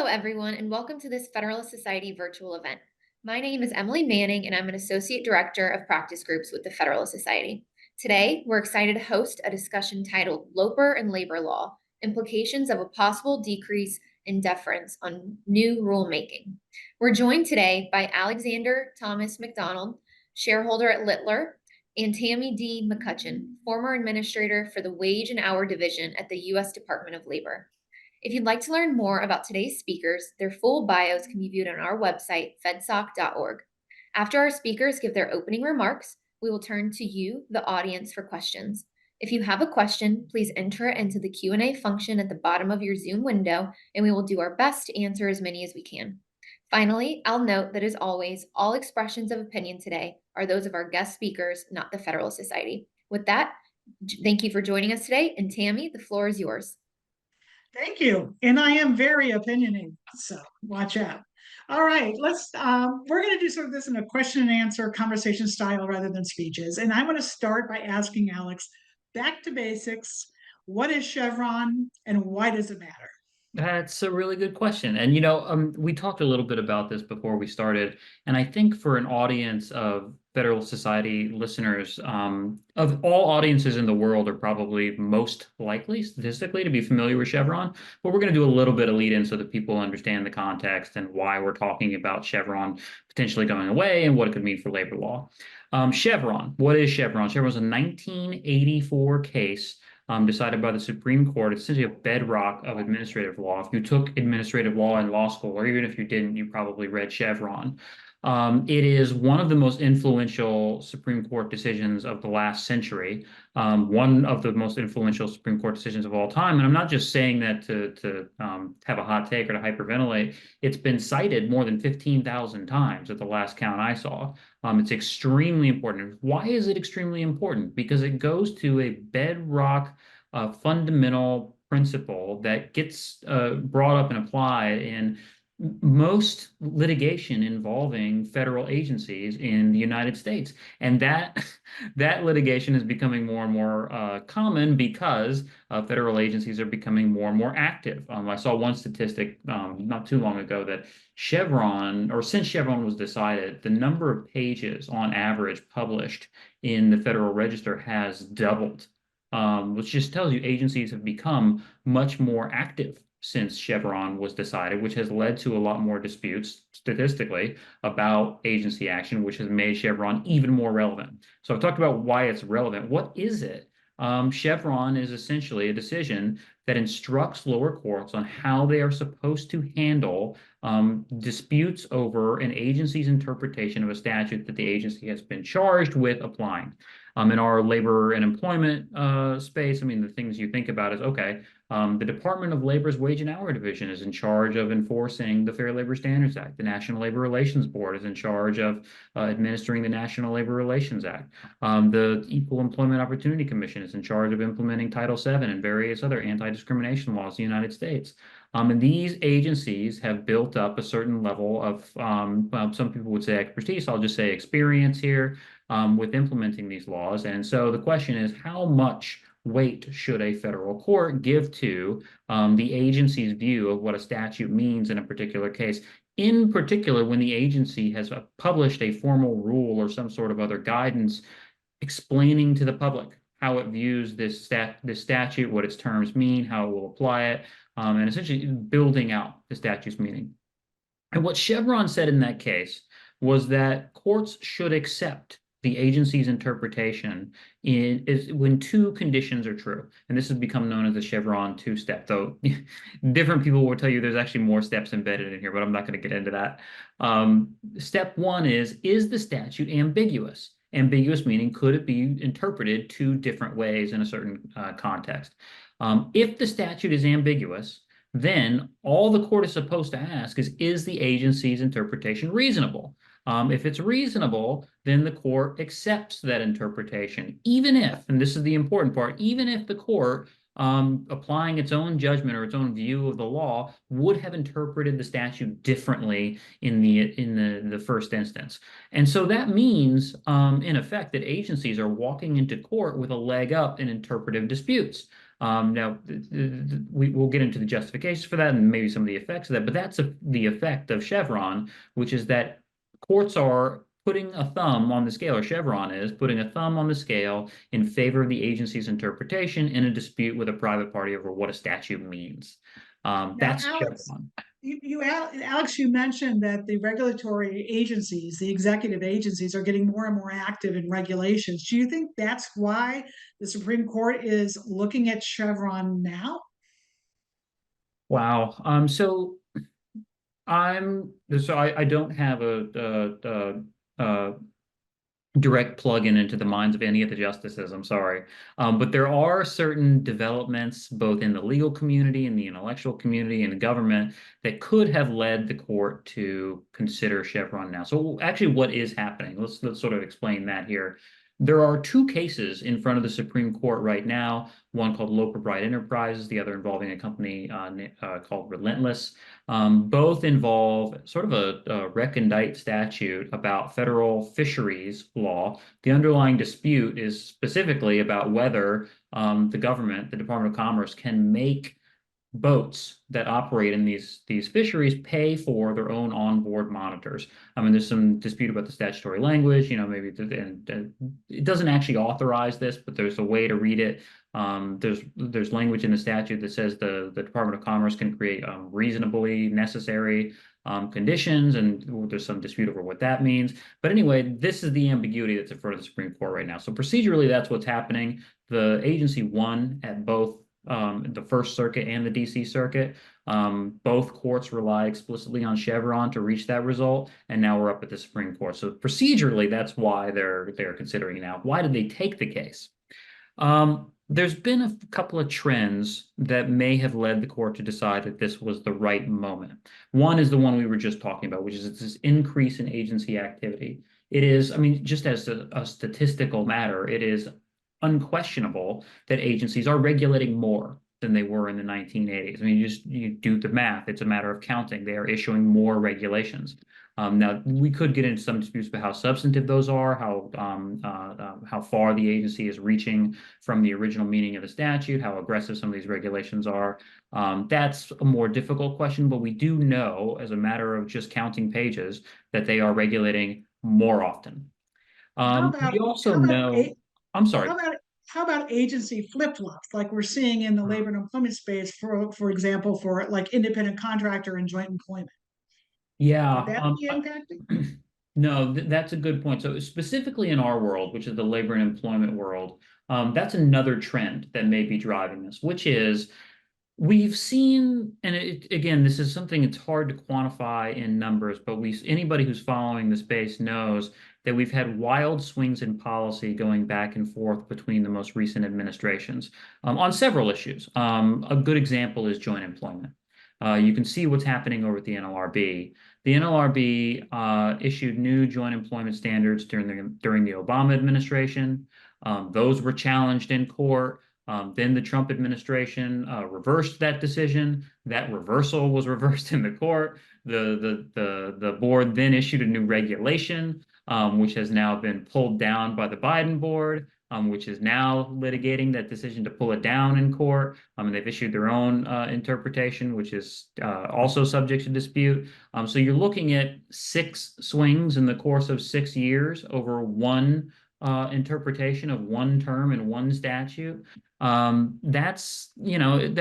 everyone, and welcome to this Federalist Society virtual event. My name is Emily Manning, and I'm an Associate Director of Practice Groups with the Federalist Society. Today, we're excited to host a discussion titled Loper and Labor Law, Implications of a Possible Decrease in Deference on New Rulemaking. We're joined today by Alexander Thomas McDonald, shareholder at Littler, and Tammy D. McCutcheon, former administrator for the Wage and Hour Division at the U.S. Department of Labor. If you'd like to learn more about today's speakers, their full bios can be viewed on our website, fedsoc.org. After our speakers give their opening remarks, we will turn to you, the audience, for questions. If you have a question, please enter it into the Q&A function at the bottom of your Zoom window, and we will do our best to answer as many as we can. Finally, I'll note that as always, all expressions of opinion today are those of our guest speakers, not the Federalist Society. With that, thank you for joining us today, and Tammy, the floor is yours. Thank you. And I am very opinionated, so watch out. All right, we're going to do sort of this in a question and answer conversation style rather than speeches. And I'm going to start by asking Alex, back to basics, what is Chevron and why does it matter? That's a really good question. And, we talked a little bit about this before we started. And I think for an audience of Federal Society listeners, of all audiences in the world are probably most likely statistically to be familiar with Chevron. But we're going to do a little bit of lead in so that people understand the context and why we're talking about Chevron potentially going away and what it could mean for labor law. Chevron, what is Chevron? Chevron was a 1984 case decided by the Supreme Court. It's essentially a bedrock of administrative law. If you took administrative law in law school, or even if you didn't, you probably read Chevron. It is one of the most influential Supreme Court decisions of the last century, one of the most influential Supreme Court decisions of all time. And I'm not just saying that to have a hot take or to hyperventilate. It's been cited more than 15,000 times at the last count I saw. It's extremely important. Why is it extremely important? Because it goes to a bedrock fundamental principle that gets brought up and applied in most litigation involving federal agencies in the United States. And that litigation is becoming more and more common because federal agencies are becoming more and more active. I saw one statistic not too long ago that Chevron, or since Chevron was decided, the number of pages on average published in the Federal Register has doubled, which just tells you agencies have become much more active since Chevron was decided, which has led to a lot more disputes statistically about agency action, which has made Chevron even more relevant. So I've talked about why it's relevant. What is it? Chevron is essentially a decision that instructs lower courts on how they are supposed to handle disputes over an agency's interpretation of a statute that the agency has been charged with applying. In our labor and employment space, I mean, the things you think about is, okay, the Department of Labor's Wage and Hour Division is in charge of enforcing the Fair Labor Standards Act. The National Labor Relations Board is in charge of administering the National Labor Relations Act. The Equal Employment Opportunity Commission is in charge of implementing Title VII and various other anti-discrimination laws in the United States. And these agencies have built up a certain level of, some people would say expertise, I'll just say experience here with implementing these laws. And so the question is, how much weight should a federal court give to the agency's view of what a statute means in a particular case? In particular, when the agency has published a formal rule or some sort of other guidance explaining to the public how it views this statute, what its terms mean, how it will apply it, and essentially building out the statute's meaning. And what Chevron said in that case was that courts should accept the agency's interpretation is when two conditions are true. And this has become known as the Chevron two-step, though different people will tell you there's actually more steps embedded in here, but I'm not going to get into that. Step one is the statute ambiguous? Ambiguous meaning, could it be interpreted two different ways in a certain context? If the statute is ambiguous, then all the court is supposed to ask is the agency's interpretation reasonable? If it's reasonable, then the court accepts that interpretation, even if, and this is the important part, even if the court, applying its own judgment or its own view of the law, would have interpreted the statute differently in the first instance. And so that means, in effect, that agencies are walking into court with a leg up in interpretive disputes. Now, we will get into the justifications for that and maybe some of the effects of that, but that's the effect of Chevron, which is that courts are putting a thumb on the scale, or Chevron is putting a thumb on the scale in favor of the agency's interpretation in a dispute with a private party over what a statute means. Now, That's Alex, Chevron. Alex, you mentioned that the regulatory agencies, the executive agencies, are getting more and more active in regulations. Do you think that's why the Supreme Court is looking at Chevron now? Wow. I don't have a direct plug-in into the minds of any of the justices. I'm sorry. But there are certain developments both in the legal community and the intellectual community and the government that could have led the court to consider Chevron now. So actually what is happening? Let's sort of explain that here. There are two cases in front of the Supreme Court right now, one called Loper Bright Enterprises, the other involving a company called Relentless. Both involve sort of a recondite statute about federal fisheries law. The underlying dispute is specifically about whether the government, the Department of Commerce, can make boats that operate in these fisheries pay for their own onboard monitors. I mean, there's some dispute about the statutory language, maybe it doesn't actually authorize this, but there's a way to read it. There's language in the statute that says the Department of Commerce can create reasonably necessary conditions, and there's some dispute over what that means. But anyway, this is the ambiguity that's in front of the Supreme Court right now. So procedurally, that's what's happening. The agency won at both the First Circuit and the DC Circuit. Both courts rely explicitly on Chevron to reach that result, and now we're up at the Supreme Court. So procedurally, that's why they're considering it now. Why did they take the case? There's been a couple of trends that may have led the court to decide that this was the right moment. One is the one we were just talking about, which is this increase in agency activity. It is, I mean, just as a statistical matter, it is unquestionable that agencies are regulating more than they were in the 1980s. I mean, you do the math. It's a matter of counting. They are issuing more regulations. Now, we could get into some disputes about how substantive those are, how far the agency is reaching from the original meaning of the statute, how aggressive some of these regulations are. That's a more difficult question, but we do know, as a matter of just counting pages, that they are regulating more often. We also know. I'm sorry. How about agency flip-flops, like we're seeing in the labor and employment space, for example, for like independent contractor and joint employment? Yeah. Would that be impacting? No, that's a good point. So specifically in our world, which is the labor and employment world, that's another trend that may be driving this, which is we've seen, and again, this is something it's hard to quantify in numbers, but anybody who's following the space knows that we've had wild swings in policy going back and forth between the most recent administrations on several issues. A good example is joint employment. You can see what's happening over at the NLRB. The NLRB issued new joint employment standards during the Obama administration. Those were challenged in court. Then the Trump administration reversed that decision. That reversal was reversed in the court. The board then issued a new regulation, which has now been pulled down by the Biden board, which is now litigating that decision to pull it down in court. And they've issued their own interpretation, which is also subject to dispute. So you're looking at 6 swings in the course of 6 years over one interpretation of one term in one statute. That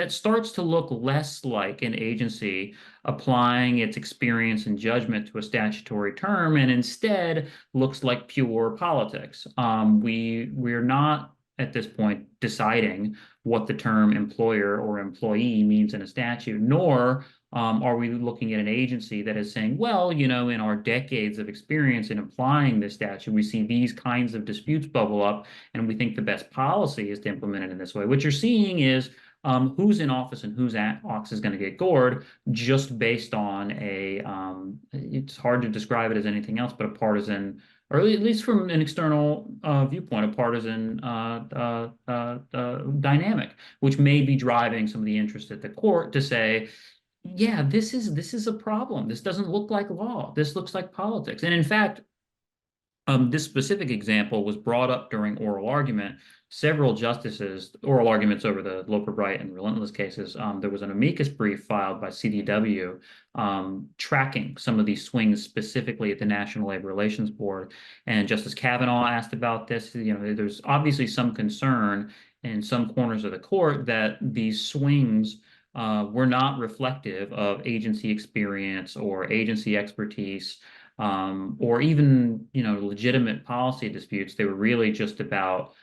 starts to look less like an agency applying its experience and judgment to a statutory term, and instead looks like pure politics. We're not at this point deciding what the term employer or employee means in a statute, nor are we looking at an agency that is saying, well, in our decades of experience in applying this statute, we see these kinds of disputes bubble up, and we think the best policy is to implement it in this way. What you're seeing is who's in office and whose ox is going to get gored, just based on it's hard to describe it as anything else but a partisan, or at least from an external viewpoint, a partisan dynamic, which may be driving some of the interest at the court to say, yeah, this is a problem. This doesn't look like law. This looks like politics. And in fact, This specific example was brought up during oral argument. Several justices, oral arguments over the Loper Bright and Relentless cases. There was an amicus brief filed by CDW tracking some of these swings specifically at the National Labor Relations Board. And Justice Kavanaugh asked about this. You know, there's obviously some concern in some corners of the court that these swings were not reflective of agency experience or agency expertise, or even, you know, legitimate policy disputes. They were really just about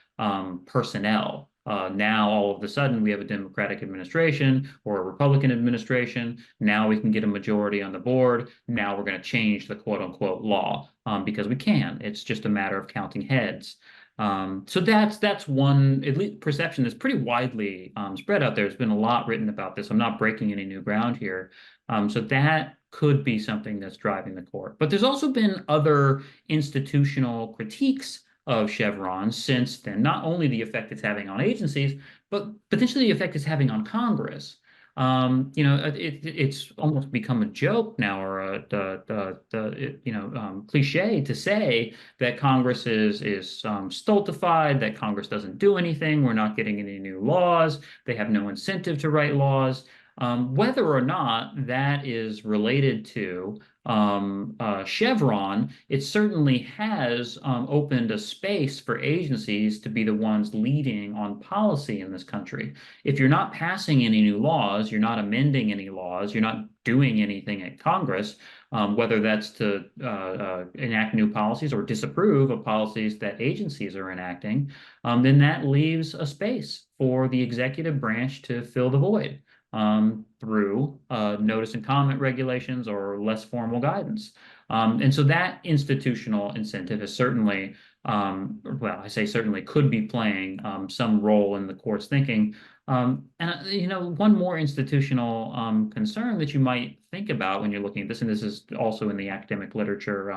personnel. Now, all of a sudden, we have a Democratic administration or a Republican administration. Now we can get a majority on the board. Now we're going to change the quote unquote law because we can. It's just a matter of counting heads. So that's one at least perception that's pretty widely spread out there. There's been a lot written about this. I'm not breaking any new ground here. So that could be something that's driving the court. But there's also been other institutional critiques of Chevron since then, not only the effect it's having on agencies, but potentially the effect it's having on Congress. You know, it's almost become a joke now, or cliche to say that Congress is stultified, that Congress doesn't do anything, we're not getting any new laws, they have no incentive to write laws. Whether or not that is related to Chevron, it certainly has opened a space for agencies to be the ones leading on policy in this country. If you're not passing any new laws, you're not amending any laws, you're not doing anything at Congress, whether that's to enact new policies or disapprove of policies that agencies are enacting, then that leaves a space for the executive branch to fill the void through notice and comment regulations or less formal guidance. And so that institutional incentive is certainly, well, I say certainly could be playing some role in the court's thinking. And, you know, one more institutional concern that you might think about when you're looking at this, and this is also in the academic literature,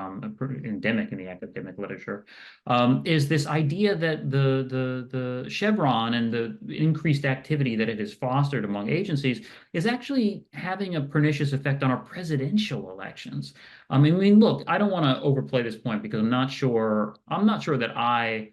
endemic in the academic literature, is this idea that the Chevron and the increased activity that it has fostered among agencies is actually having a pernicious effect on our presidential elections. I mean, look, I don't want to overplay this point because I'm not sure that I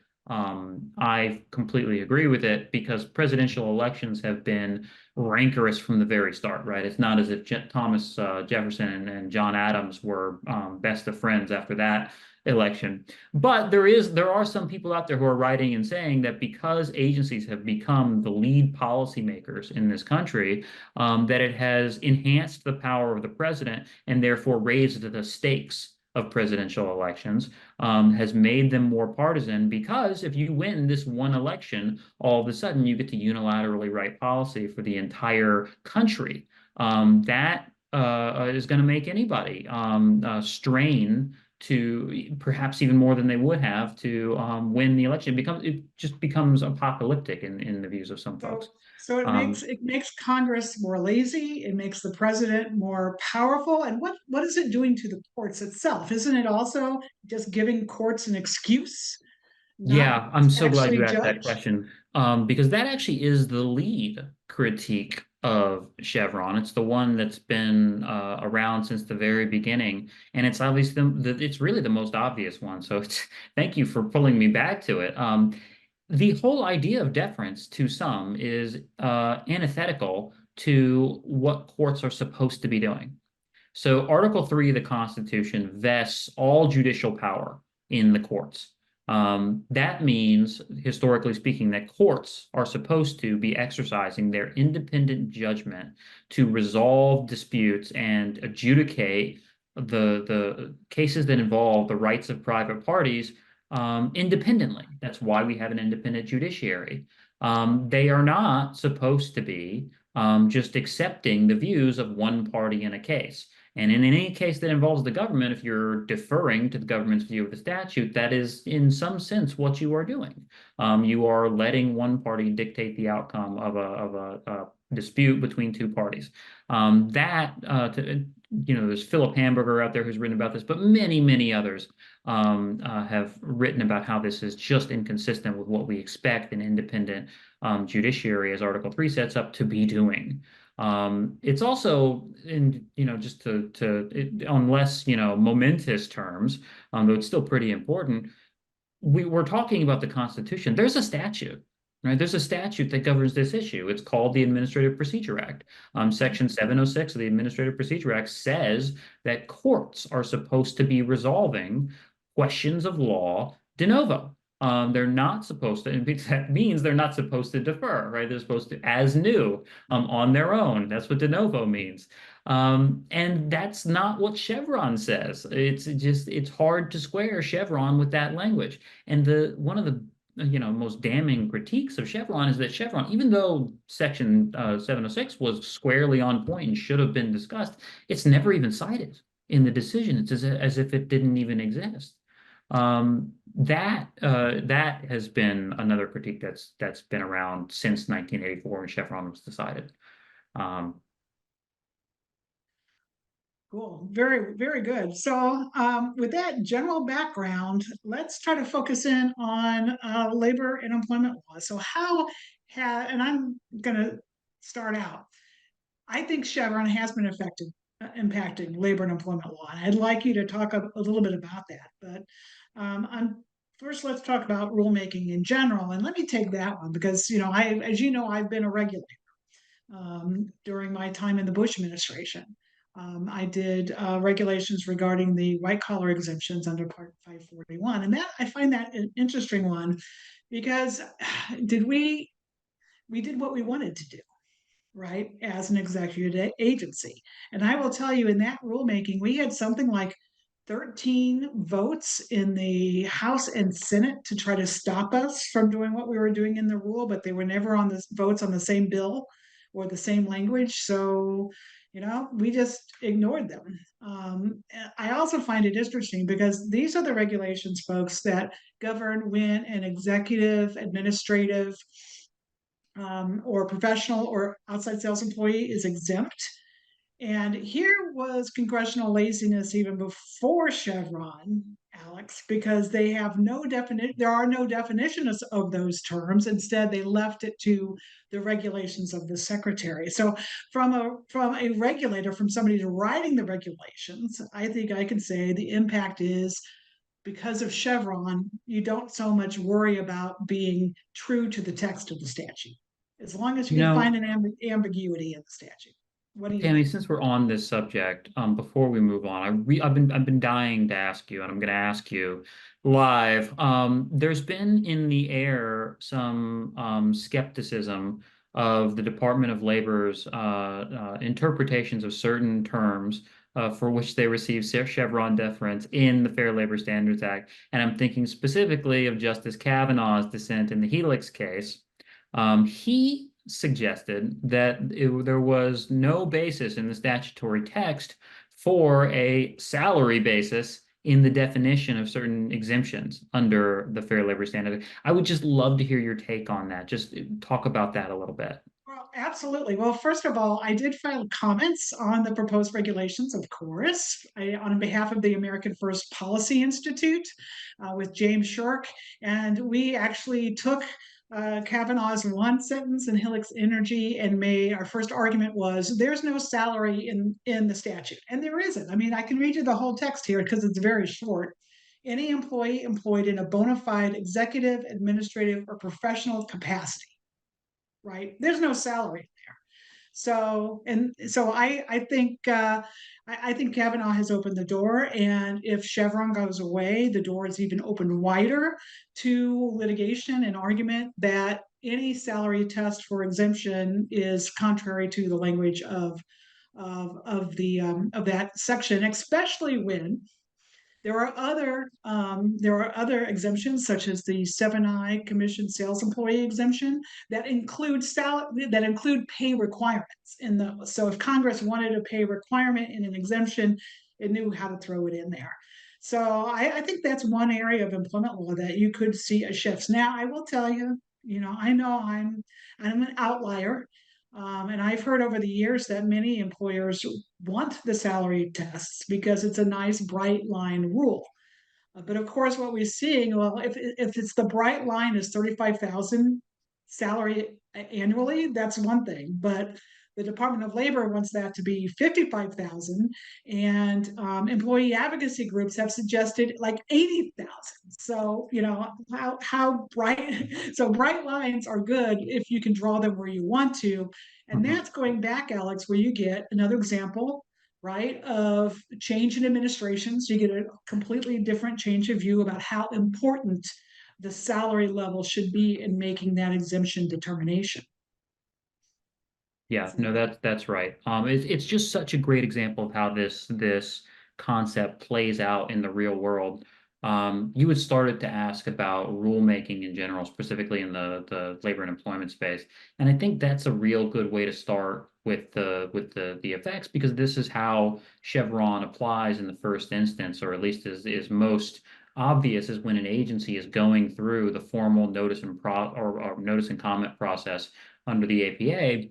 completely agree with it, because presidential elections have been rancorous from the very start, right? It's not as if Thomas Jefferson and John Adams were best of friends after that election. But there are some people out there who are writing and saying that because agencies have become the lead policymakers in this country, that it has enhanced the power of the president and therefore raised the stakes of presidential elections, has made them more partisan, because if you win this one election, all of a sudden you get to unilaterally write policy for the entire country. That is going to make anybody strain to, perhaps even more than they would have, to win the election. It just becomes apocalyptic in the views of some folks. So it makes Congress more lazy. It makes the president more powerful. And what is it doing to the courts itself? Isn't it also just giving courts an excuse? Yeah, I'm so glad you asked that judge? question, because that actually is the lead critique of Chevron. It's the one that's been around since the very beginning, and it's obviously it's really the most obvious one. So thank you for pulling me back to it. The whole idea of deference to some is antithetical to what courts are supposed to be doing. So Article 3 of the Constitution vests all judicial power in the courts. That means, historically speaking, that courts are supposed to be exercising their independent judgment to resolve disputes and adjudicate the cases that involve the rights of private parties independently. That's why we have an independent judiciary. They are not supposed to be just accepting the views of one party in a case. And in any case that involves the government, if you're deferring to the government's view of the statute, that is in some sense what you are doing. You are letting one party dictate the outcome of a dispute between two parties. There's Philip Hamburger out there who's written about this, but many, many others have written about how this is just inconsistent with what we expect an independent judiciary, as Article 3 sets up, to be doing. It's also in, just on less, momentous terms, though it's still pretty important. We're talking about the Constitution. There's a statute, right? There's a statute that governs this issue. It's called the Administrative Procedure Act. Section 706 of the Administrative Procedure Act says that courts are supposed to be resolving questions of law de novo. They're not supposed to, and that means they're not supposed to defer, right? They're supposed to, as new, on their own. That's what de novo means. And that's not what Chevron says. It's hard to square Chevron with that language. And one of the most damning critiques of Chevron is that Chevron, even though Section 706 was squarely on point and should have been discussed, it's never even cited in the decision. It's as if it didn't even exist. That has been another critique that's been around since 1984 when Chevron was decided. Cool. Very, very good. So with that general background, let's try to focus in on labor and employment law. So and I'm going to start out. I think Chevron has been impacting labor and employment law. And I'd like you to talk a little bit about that. But first, let's talk about rulemaking in general. And let me take that one because, as you know, I've been a regulator during my time in the Bush administration. I did regulations regarding the white collar exemptions under Part 541. And I find that an interesting one because we did what we wanted to do, right, as an executive agency. And I will tell you, in that rulemaking, we had something like 13 votes in the House and Senate to try to stop us from doing what we were doing in the rule, but they were never on the votes on the same bill or the same language. So, we just ignored them. I also find it interesting because these are the regulations, folks, that govern when an executive, administrative, or professional or outside sales employee is exempt. And here was congressional laziness even before Chevron, Alex, because they have there are no definitions of those terms. Instead, they left it to the regulations of the secretary. So from a regulator, from somebody who's writing the regulations, I think I can say the impact is because of Chevron, you don't so much worry about being true to the text of the statute, as long as you can find an ambiguity in the statute. What do you Tammy, think? since we're on this subject, before we move on, I've been dying to ask you, and I'm going to ask you live. There's been in the air some skepticism of the Department of Labor's interpretations of certain terms for which they receive Chevron deference in the Fair Labor Standards Act, and I'm thinking specifically of Justice Kavanaugh's dissent in the Helix case. He suggested that there was no basis in the statutory text for a salary basis in the definition of certain exemptions under the Fair Labor Standard. I would just love to hear your take on that. Just talk about that a little bit. Well, absolutely. Well, first of all, I did file comments on the proposed regulations, of course, on behalf of the American First Policy Institute with James Shirk. And we actually took Kavanaugh's one sentence in Helix Energy and our first argument was there's no salary in the statute. And there isn't. I mean, I can read you the whole text here because it's very short. Any employee employed in a bona fide executive, administrative, or professional capacity, right? There's no salary there. So I think Kavanaugh has opened the door, and if Chevron goes away, the door is even opened wider to litigation and argument that any salary test for exemption is contrary to the language of that section, especially when there are other exemptions, such as the 7I commission sales employee exemption, that include pay requirements in those. So if Congress wanted a pay requirement in an exemption, it knew how to throw it in there. So I think that's one area of employment law that you could see a shift. Now, I will tell you, I know I'm an outlier. And I've heard over the years that many employers want the salary tests because it's a nice bright line rule. But of course, what we're seeing, well, if it's the bright line is 35,000 salary annually, that's one thing. But The Department of Labor wants that to be 55,000, and employee advocacy groups have suggested like 80,000. So how bright? So bright lines are good if you can draw them where you want to, and Mhm. that's going back, Alex, where you get another example, right, of change in administrations. You get a completely different change of view about how important the salary level should be in making that exemption determination. Yeah, no, So, that's right. It's just such a great example of how this concept plays out in the real world. You had started to ask about rulemaking in general, specifically in the labor and employment space, and I think that's a real good way to start with the effects, because this is how Chevron applies in the first instance, or at least is most obvious, is when an agency is going through the formal notice and comment process under the APA.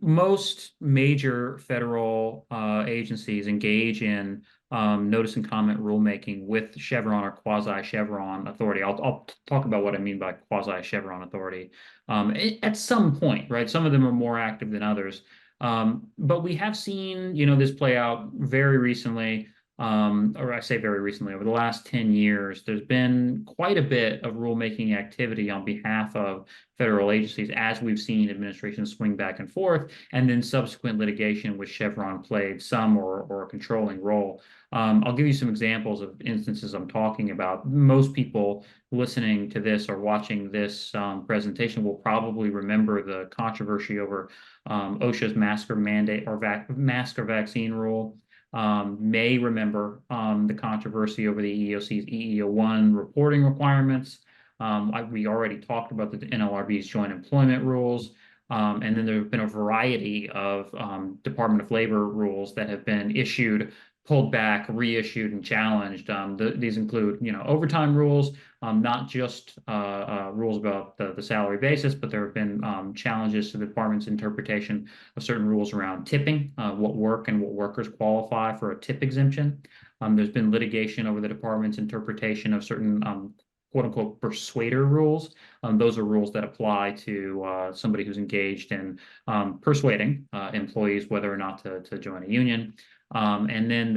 Most major federal agencies engage in notice and comment rulemaking with Chevron or quasi-Chevron authority. I'll talk about what I mean by quasi-Chevron authority at some point, right? Some of them are more active than others. But we have seen, this play out very recently, or I say very recently, over the last 10 years. There's been quite a bit of rulemaking activity on behalf of federal agencies, as we've seen administrations swing back and forth, and then subsequent litigation with Chevron played some or a controlling role. I'll give you some examples of instances I'm talking about. Most people listening to this or watching this presentation will probably remember the controversy over OSHA's mask or mandate or mask or vaccine rule. May remember the controversy over the EEOC's EEO1 reporting requirements. We already talked about the NLRB's joint employment rules. And then there have been a variety of Department of Labor rules that have been issued, pulled back, reissued, and challenged. These include, overtime rules, not just rules about the salary basis, but there have been challenges to the department's interpretation of certain rules around tipping, what work and what workers qualify for a tip exemption. There's been litigation over the department's interpretation of certain quote unquote persuader rules. Those are rules that apply to somebody who's engaged in persuading employees whether or not to join a union. And then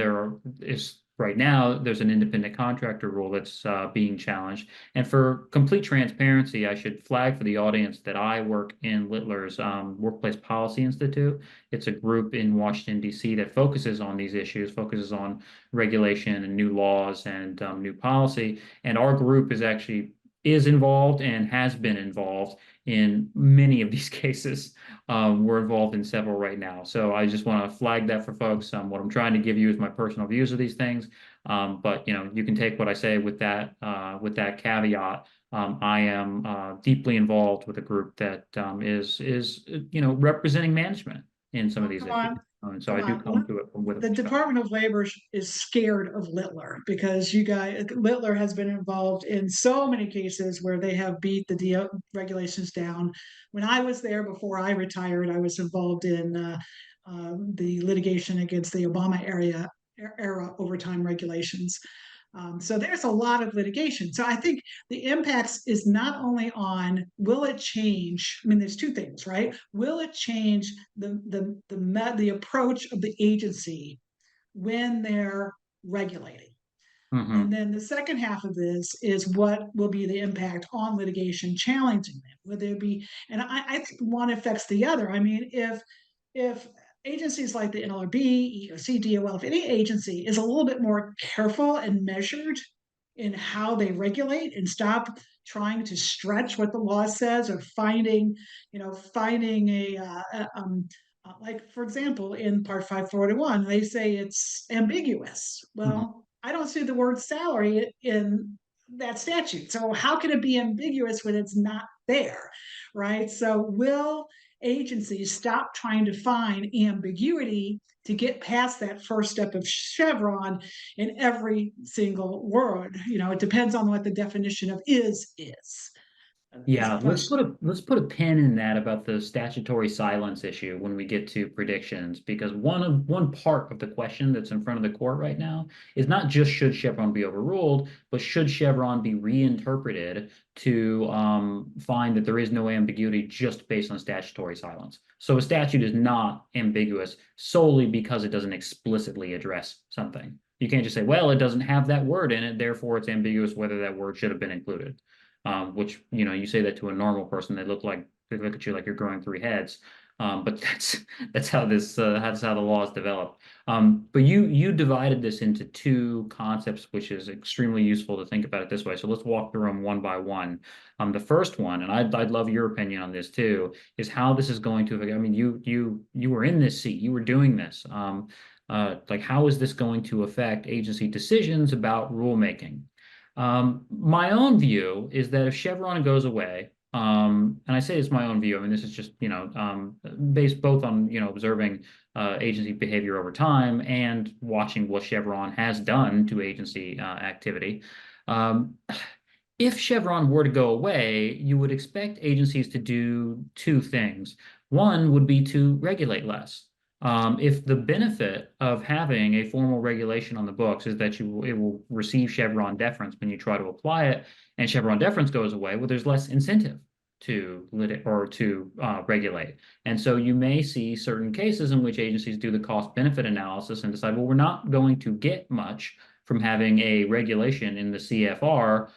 right now, there's an independent contractor rule that's being challenged. And for complete transparency, I should flag for the audience that I work in Littler's Workplace Policy Institute. It's a group in Washington, D.C. that focuses on these issues, focuses on regulation and new laws and new policy. And our group is involved and has been involved in many of these cases. We're involved in several right now. So I just want to flag that for folks. What I'm trying to give you is my personal views of these things. But you can take what I say with that caveat. I am deeply involved with a group that is representing management in some of these issues. And so I do come to it with a the perspective. Department of Labor is scared of Littler because Littler has been involved in so many cases where they have beat the DO regulations down. When I was there before I retired, I was involved in the litigation against the Obama era overtime regulations. So there's a lot of litigation. So I think the impacts is not only on, will it change? I mean, there's two things, right? Will it change the approach of the agency when they're regulating? Mm-hmm. And then the second half of this is what will be the impact on litigation challenging them? Will there be, and I think one affects the other. I mean, if agencies like the NLRB, EEOC, DOL, if any agency is a little bit more careful and measured in how they regulate and stop trying to stretch what the law says or finding like, for example, in Part 541, they say it's ambiguous. Mm-hmm. Well, I don't see the word salary in that statute. So how can it be ambiguous when it's not there, right? So will agencies stop trying to find ambiguity to get past that first step of Chevron in every single word? It depends on what the definition of is. Yeah, question. let's put a pin in that about the statutory silence issue when we get to predictions, because one part of the question that's in front of the court right now is not just should Chevron be overruled, but should Chevron be reinterpreted to find that there is no ambiguity just based on statutory silence. So a statute is not ambiguous solely because it doesn't explicitly address something. You can't just say, well, it doesn't have that word in it, therefore it's ambiguous whether that word should have been included. Which, you know, you say that to a normal person, they look at you like you're growing three heads. But that's how that's how the law is developed. But you divided this into two concepts, which is extremely useful to think about it this way. So let's walk through them one by one. The first one, and I'd love your opinion on this too, is how this is going to. I mean, you were in this seat, you were doing this. Like, how is this going to affect agency decisions about rulemaking? My own view is that if Chevron goes away, and I say it's my own view, I mean, this is just, based both on, observing agency behavior over time and watching what Chevron has done to agency activity. Um, if Chevron were to go away, you would expect agencies to do two things. One would be to regulate less. If the benefit of having a formal regulation on the books is that it will receive Chevron deference when you try to apply it, and Chevron deference goes away, well, there's less incentive to regulate. And so you may see certain cases in which agencies do the cost benefit analysis and decide, well, we're not going to get much from having a regulation in the CFR.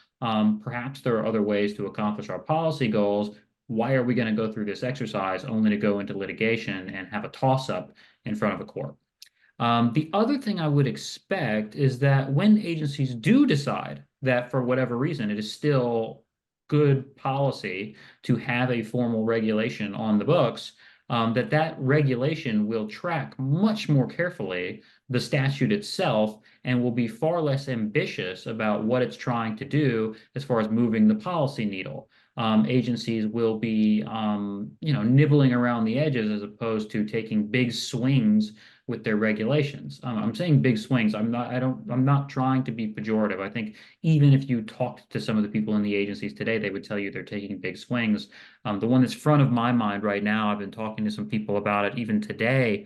Perhaps there are other ways to accomplish our policy goals. Why are we going to go through this exercise only to go into litigation and have a toss-up in front of a court? The other thing I would expect is that when agencies do decide that for whatever reason it is still good policy to have a formal regulation on the books, that regulation will track much more carefully the statute itself and will be far less ambitious about what it's trying to do as far as moving the policy needle. Agencies will be, nibbling around the edges as opposed to taking big swings with their regulations. I'm saying big swings. I'm not trying to be pejorative. I think even if you talked to some of the people in the agencies today, they would tell you they're taking big swings. The one that's front of my mind right now, I've been talking to some people about it even today,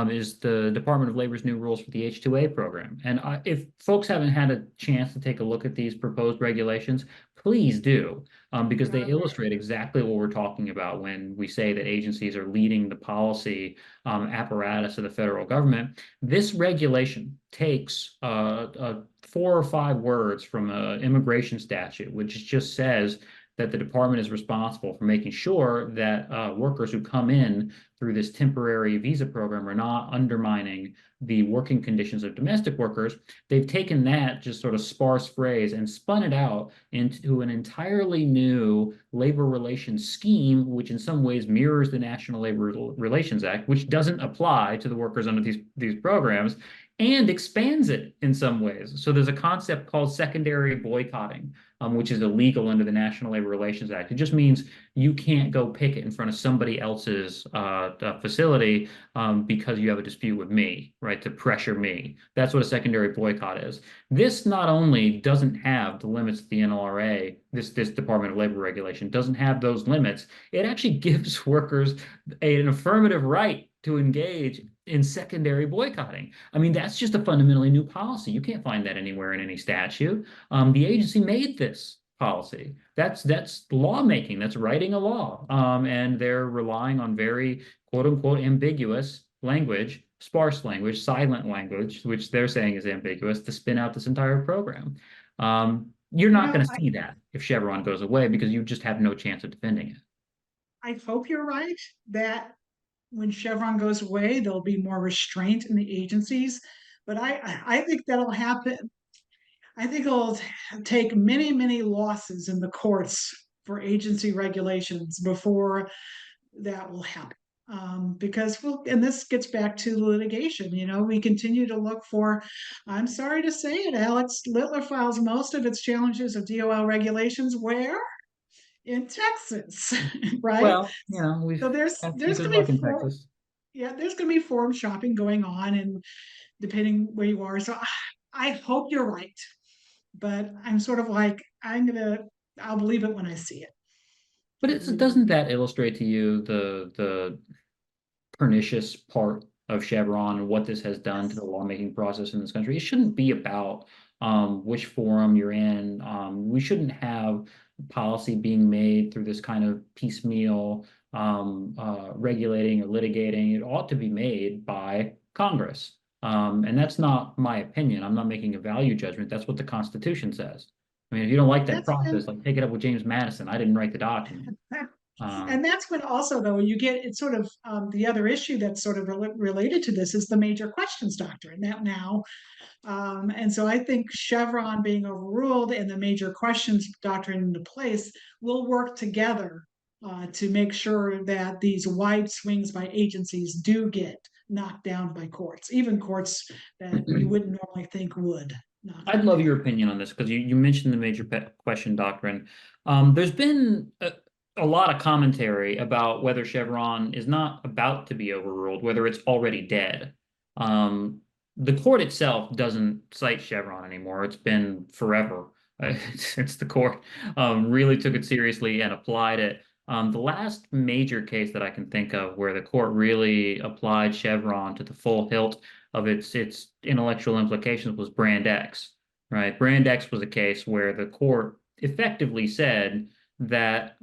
is the Department of Labor's new rules for the H-2A program. And if folks haven't had a chance to take a look at these proposed regulations, please do, because they illustrate exactly what we're talking about when we say that agencies are leading the policy apparatus of the federal government. This regulation takes 4 or 5 words from an immigration statute, which just says that the department is responsible for making sure that workers who come in through this temporary visa program are not undermining the working conditions of domestic workers. They've taken that just sort of sparse phrase and spun it out into an entirely new labor relations scheme, which in some ways mirrors the National Labor Relations Act, which doesn't apply to the workers under these programs, and expands it in some ways. So there's a concept called secondary boycotting, which is illegal under the National Labor Relations Act. It just means you can't go picket in front of somebody else's facility because you have a dispute with me, right, to pressure me. That's what a secondary boycott is. This not only doesn't have the limits of the NLRA, this Department of Labor regulation doesn't have those limits. It actually gives workers an affirmative right to engage in secondary boycotting. I mean, that's just a fundamentally new policy. You can't find that anywhere in any statute. The agency made this policy. That's lawmaking. That's writing a law. And they're relying on very quote unquote ambiguous language, sparse language, silent language, which they're saying is ambiguous, to spin out this entire program. You're not going to see that if Chevron goes away because you just have no chance of defending it. I hope you're right that when Chevron goes away, there'll be more restraint in the agencies. But I think that'll happen. I think it'll take many, many losses in the courts for agency regulations before that will happen. Because and this gets back to litigation. We continue to look for, I'm sorry to say it, Alex Littler files most of its challenges of DOL regulations where? In Texas, right? Well, So there's good going luck to in be Texas. there's going to be forum shopping going on, and depending where you are. So I hope you're right, but I'm sort of like I'll believe it when I see it. But doesn't that illustrate to you the pernicious part of Chevron and what this has done to the lawmaking process in this country? It shouldn't be about which forum you're in. We shouldn't have policy being made through this kind of piecemeal regulating or litigating. It ought to be made by Congress. And that's not my opinion. I'm not making a value judgment. That's what the Constitution says. I mean, if you don't like that process, like take it up with James Madison. I didn't write the document. And that's when also, though, you get it's sort of the other issue that's sort of related to this is the major questions doctrine that now. And so I think Chevron being overruled and the major questions doctrine into place will work together to make sure that these wide swings by agencies do get knocked down by courts, even courts that you wouldn't normally think would. I'd love your opinion on this because you mentioned the major question doctrine. There's been a lot of commentary about whether Chevron is not about to be overruled, whether it's already dead. The court itself doesn't cite Chevron anymore. It's been forever. It's the court really took it seriously and applied it. The last major case that I can think of where the court really applied Chevron to the full hilt of its intellectual implications was Brand X, right? Brand X was a case where the court effectively said that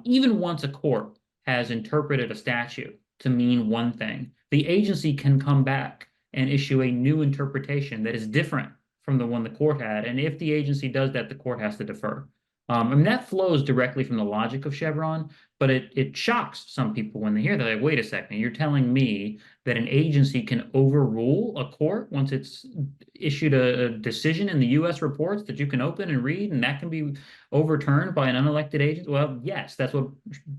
even once a court has interpreted a statute to mean one thing, the agency can come back and issue a new interpretation that is different from the one the court had. And if the agency does that, the court has to defer. And that flows directly from the logic of Chevron, but it shocks some people when they hear that. Like, wait a second, you're telling me that an agency can overrule a court once it's issued a decision in the U.S. reports that you can open and read, and that can be overturned by an unelected agent? Well, yes, that's what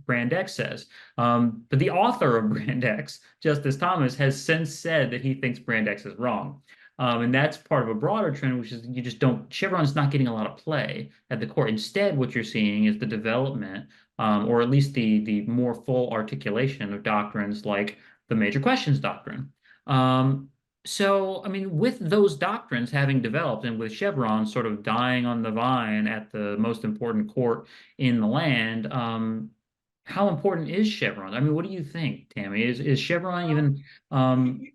Brand X says. But the author of Brand X, Justice Thomas, has since said that he thinks Brand X is wrong. And that's part of a broader trend, which is you just don't, Chevron's not getting a lot of play at the court. Instead, what you're seeing is the development, or at least the more full articulation of doctrines like the major questions doctrine. So, I mean, with those doctrines having developed and with Chevron sort of dying on the vine at the most important court in the land, how important is Chevron? I mean, what do you think, Tammy? Is Chevron even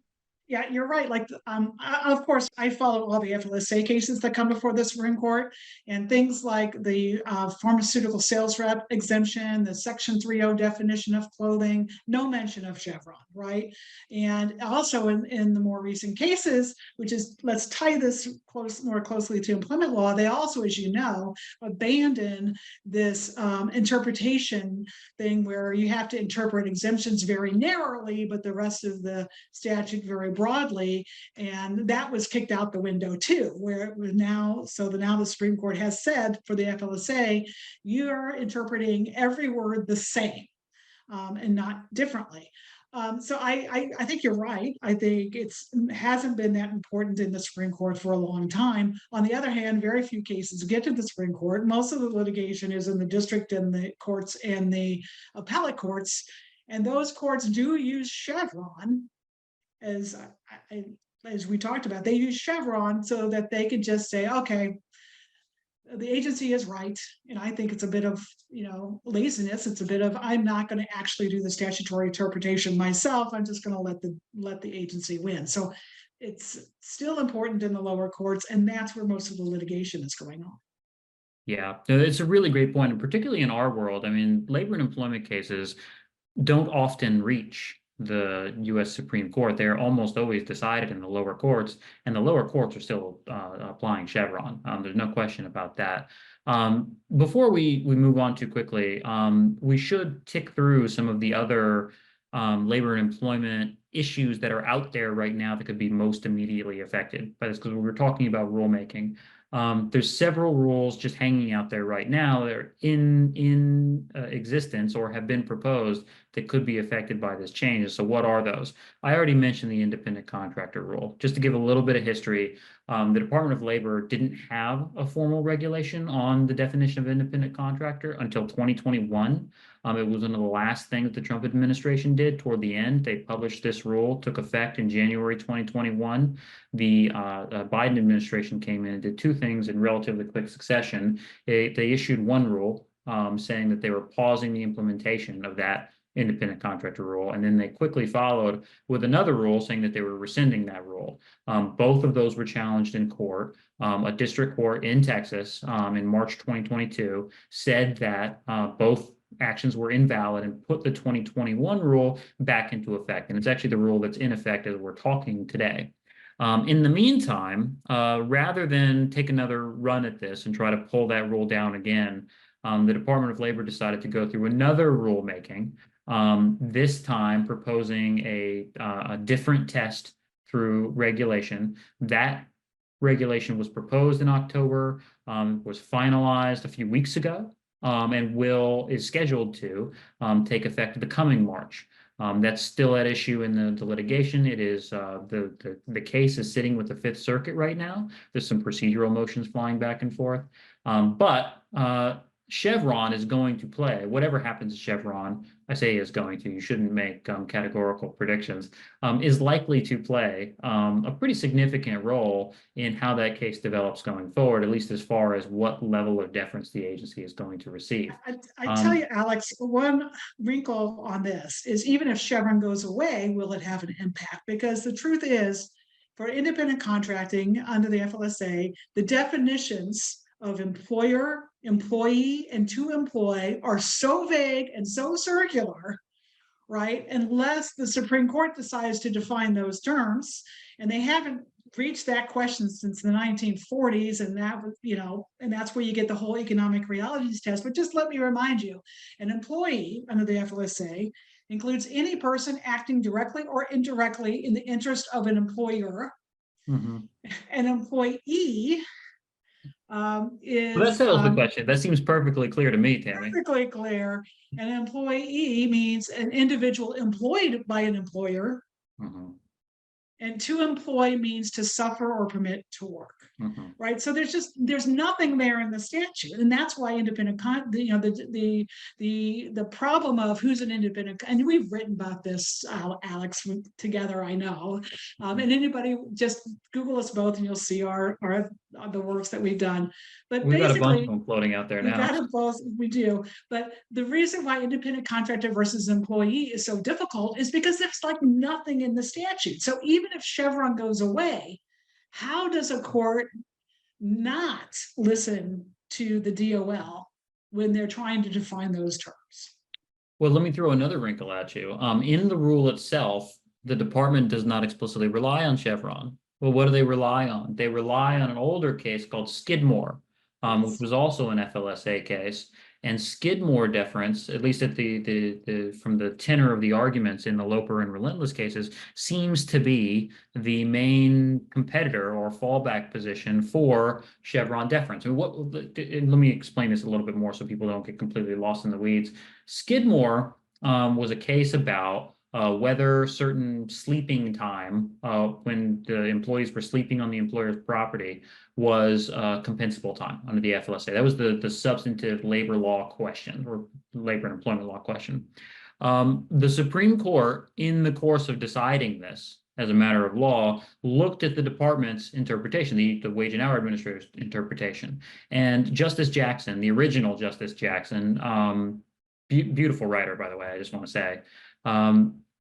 Yeah, you're right. Like, of course, I follow all the FLSA cases that come before the Supreme Court, and things like the pharmaceutical sales rep exemption, the Section 3.0 definition of clothing, no mention of Chevron, right? And also in the more recent cases, which is, let's tie this more closely to employment law, they also, as you know, abandon this interpretation thing where you have to interpret exemptions very narrowly, but the rest of the statute very broadly, and that was kicked out the window too, where it was now, now the Supreme Court has said for the FLSA, you are interpreting every word the same and not differently. So I think you're right. I think it hasn't been that important in the Supreme Court for a long time. On the other hand, very few cases get to the Supreme Court. Most of the litigation is in the district and the courts and the appellate courts, and those courts do use Chevron as we talked about. They use Chevron so that they could just say, okay, the agency is right, and I think it's a bit of laziness. It's a bit of, I'm not going to actually do the statutory interpretation myself. I'm just going to let the agency win. So it's still important in the lower courts, and that's where most of the litigation is going on. Yeah, it's a really great point, and particularly in our world. I mean, labor and employment cases don't often reach the U.S. Supreme Court. They're almost always decided in the lower courts, and the lower courts are still applying Chevron. There's no question about that. Before we move on too quickly, we should tick through some of the other labor and employment issues that are out there right now that could be most immediately affected by this, because we were talking about rulemaking. There's several rules just hanging out there right now that are in existence or have been proposed that could be affected by this change. So what are those? I already mentioned the independent contractor rule. Just to give a little bit of history, the Department of Labor didn't have a formal regulation on the definition of independent contractor until 2021. It was one of the last things the Trump administration did toward the end. They published this rule, took effect in January 2021. The Biden administration came in and did two things in relatively quick succession. They issued one rule saying that they were pausing the implementation of that independent contractor rule. And then they quickly followed with another rule saying that they were rescinding that rule. Both of those were challenged in court. A district court in Texas in March 2022 said that both actions were invalid and put the 2021 rule back into effect. And it's actually the rule that's in effect as we're talking today. In the meantime, rather than take another run at this and try to pull that rule down again, the Department of Labor decided to go through another rulemaking, this time proposing a different test through regulation. That regulation was proposed in October, was finalized a few weeks ago, and is scheduled to take effect the coming March. That's still at issue in the litigation. It is the case is sitting with the Fifth Circuit right now. There's some procedural motions flying back and forth, but Chevron is going to play whatever happens to Chevron. I say is going to. You shouldn't make categorical predictions. Is likely to play a pretty significant role in how that case develops going forward, at least as far as what level of deference the agency is going to receive. I tell you, Alex, one wrinkle on this is even if Chevron goes away, will it have an impact? Because the truth is, for independent contracting under the FLSA, the definitions of employer, employee, and to employ are so vague and so circular, right? Unless the Supreme Court decides to define those terms, and they haven't reached that question since the 1940s, and that, and that's where you get the whole economic realities test. But just let me remind you, an employee under the FLSA includes any person acting directly or indirectly in the interest of an employer. Mm-hmm. An employee is that settles the question. That seems perfectly clear to me, Tammy. Perfectly clear. An employee means an individual employed by an employer. Mm-hmm. And to employ means to suffer or permit to work, right? So there's nothing there in the statute, and that's why independent the problem of who's an independent, and we've written about this, Alex, together, I know, and anybody just Google us both, and you'll see the works that we've done. But we've got a bunch of them floating out there now. We do, but the reason why independent contractor versus employee is so difficult is because there's like nothing in the statute. So even if Chevron goes away, how does a court not listen to the DOL when they're trying to define those terms? Well, let me throw another wrinkle at you. In the rule itself, the department does not explicitly rely on Chevron. Well, what do they rely on? They rely on an older case called Skidmore, which was also an FLSA case. And Skidmore deference, at least at from the tenor of the arguments in the Loper and Relentless cases, seems to be the main competitor or fallback position for Chevron deference. I mean, let me explain this a little bit more so people don't get completely lost in the weeds. Skidmore was a case about whether certain sleeping time when the employees were sleeping on the employer's property was compensable time under the FLSA. That was the substantive labor law question, or labor and employment law question. The Supreme Court, in the course of deciding this as a matter of law, looked at the department's interpretation, the Wage and Hour Administrator's interpretation. And Justice Jackson, the original Justice Jackson, beautiful writer, by the way, I just want to say,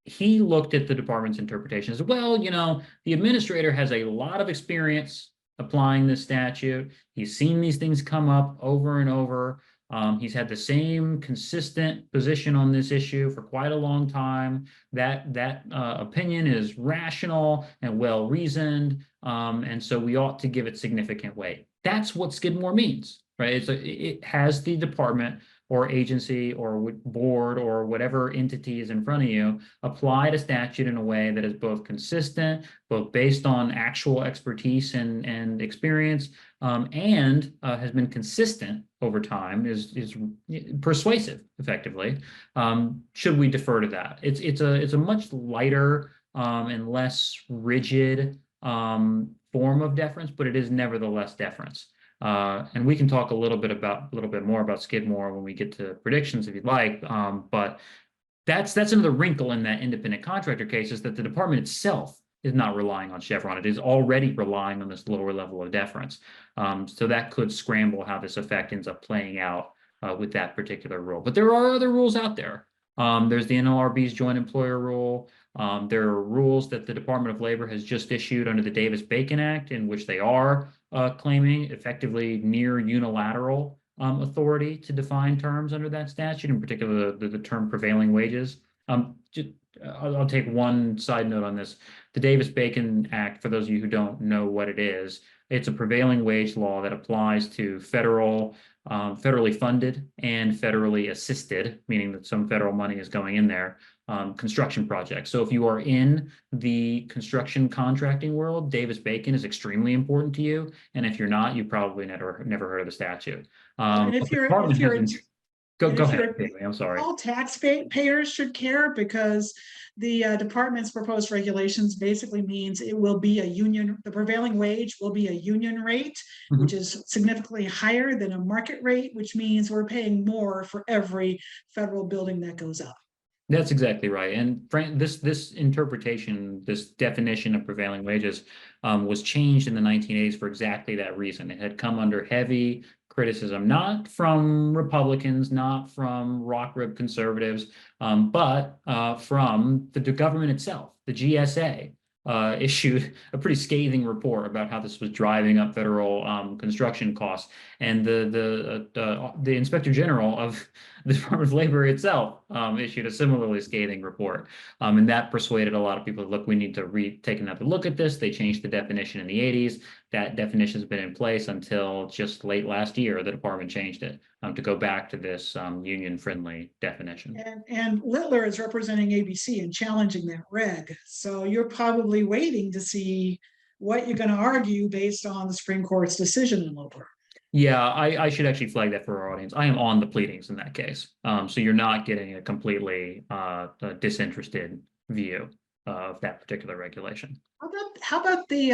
he looked at the department's interpretation as well. The administrator has a lot of experience applying this statute. He's seen these things come up over and over. He's had the same consistent position on this issue for quite a long time. That opinion is rational and well-reasoned, and so we ought to give it significant weight. That's what Skidmore means, right? It has the department or agency or board or whatever entity is in front of you apply a statute in a way that is both consistent, both based on actual expertise and experience, and has been consistent over time, is persuasive, effectively. Should we defer to that? It's a much lighter and less rigid form of deference, but it is nevertheless deference. And we can talk a little bit more about Skidmore when we get to predictions, if you'd like. But that's another wrinkle in that independent contractor case, is that the department itself is not relying on Chevron. It is already relying on this lower level of deference. So that could scramble how this effect ends up playing out with that particular rule. But there are other rules out there. There's the NLRB's Joint Employer rule. There are rules that the Department of Labor has just issued under the Davis-Bacon Act, in which they are claiming effectively near unilateral authority to define terms under that statute, in particular the term prevailing wages. I'll take one side note on this. The Davis-Bacon Act, for those of you who don't know what it is, it's a prevailing wage law that applies to federally funded and federally assisted, meaning that some federal money is going in there, construction projects. So if you are in the construction contracting world, Davis-Bacon is extremely important to you. And if you're not, you probably never heard of the statute. And if you're, Go ahead, Bailey, I'm sorry. All taxpayers should care, because the department's proposed regulations basically means it will be the prevailing wage will be a union rate, which is significantly higher than a market rate, which means we're paying more for every federal building that goes up. That's exactly right. And this interpretation, this definition of prevailing wages was changed in the 1980s for exactly that reason. It had come under heavy criticism, not from Republicans, not from rock rib conservatives, but from the government itself. The GSA issued a pretty scathing report about how this was driving up federal construction costs, and the Inspector General of the Department of Labor itself issued a similarly scathing report, and that persuaded a lot of people, look, we need to take another look at this. They changed the definition in the 80s. That definition has been in place until just late last year. The department changed it to go back to this union-friendly definition. And Littler is representing ABC and challenging that reg. So you're probably waiting to see what you're going to argue based on the Supreme Court's decision in Loper. Yeah, I should actually flag that for our audience. I am on the pleadings in that case. So you're not getting a completely disinterested view of that particular regulation. How about the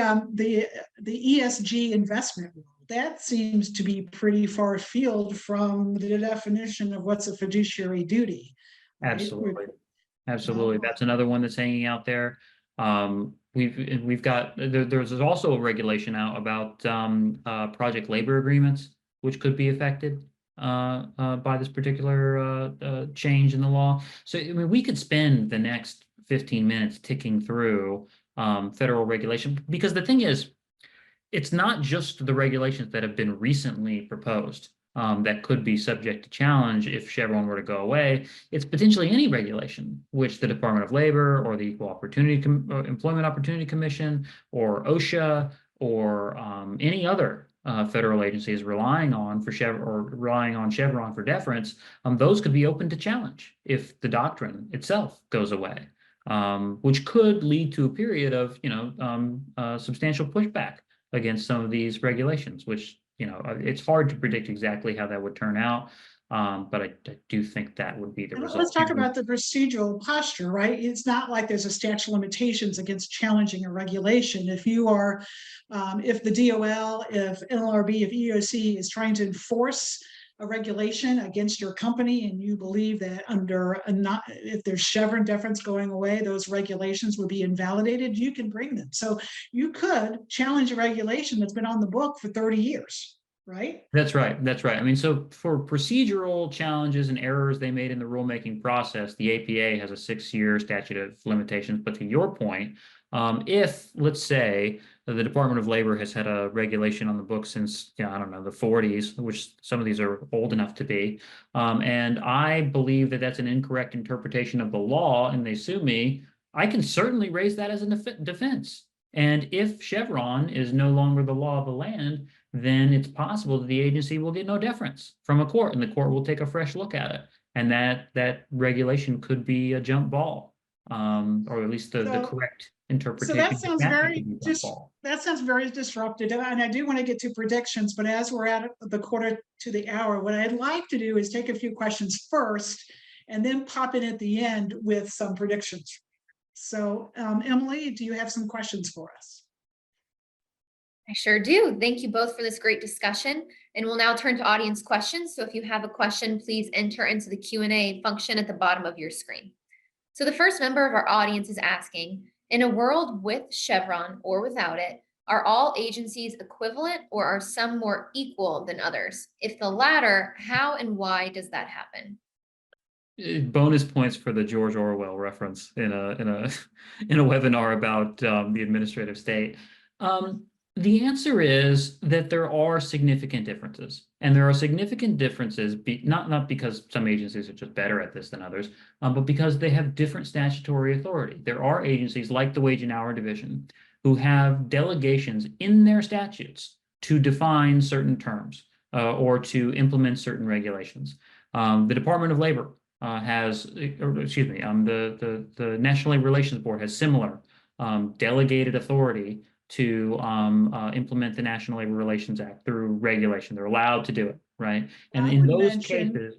ESG investment rule? That seems to be pretty far afield from the definition of what's a fiduciary duty. Absolutely. Absolutely. That's another one that's hanging out there. We've got, there's also a regulation out about project labor agreements, which could be affected by this particular change in the law. So, I mean, we could spend the next 15 minutes ticking through federal regulation, because the thing is, it's not just the regulations that have been recently proposed that could be subject to challenge if Chevron were to go away. It's potentially any regulation which the Department of Labor or the Equal Opportunity Employment Opportunity Commission or OSHA or any other federal agency is relying on Chevron for deference. Those could be open to challenge if the doctrine itself goes away, which could lead to a period of substantial pushback against some of these regulations, which it's hard to predict exactly how that would turn out, but I do think that would be the result. Let's talk about the procedural posture, right? It's not like there's a statute of limitations against challenging a regulation. If you are, if the DOL, if NLRB, if EEOC is trying to enforce a regulation against your company, and you believe that if there's Chevron deference going away, those regulations would be invalidated, you can bring them. So you could challenge a regulation that's been on the book for 30 years, right? That's right. That's right. I mean, so for procedural challenges and errors they made in the rulemaking process, the APA has a 6-year statute of limitations. But to your point, if, let's say, the Department of Labor has had a regulation on the books since, I don't know, the 40s, which some of these are old enough to be, and I believe that that's an incorrect interpretation of the law, and they sue me, I can certainly raise that as a defense. And if Chevron is no longer the law of the land, then it's possible that the agency will get no deference from a court, and the court will take a fresh look at it. And that regulation could be a jump ball, or at least the correct interpretation. So that sounds very disruptive. And I do want to get to predictions, but as we're at the quarter to the hour, what I'd like to do is take a few questions first and then pop in at the end with some predictions. So Emily, do you have some questions for us? I sure do. Thank you both for this great discussion. And we'll now turn to audience questions. So if you have a question, please enter into the Q&A function at the bottom of your screen. So the first member of our audience is asking, in a world with Chevron or without it, Are all agencies equivalent or are some more equal than others? If the latter, how and why does that happen? Bonus points for the George Orwell reference in a in a webinar about the administrative state. The answer is that there are significant differences, and there are significant differences not because some agencies are just better at this than others, but because they have different statutory authority. There are agencies like the Wage and Hour Division who have delegations in their statutes to define certain terms or to implement certain regulations. The Department of Labor the National Labor Relations Board has similar delegated authority to implement the National Labor Relations Act through regulation. They're allowed to do it, right? And in those cases,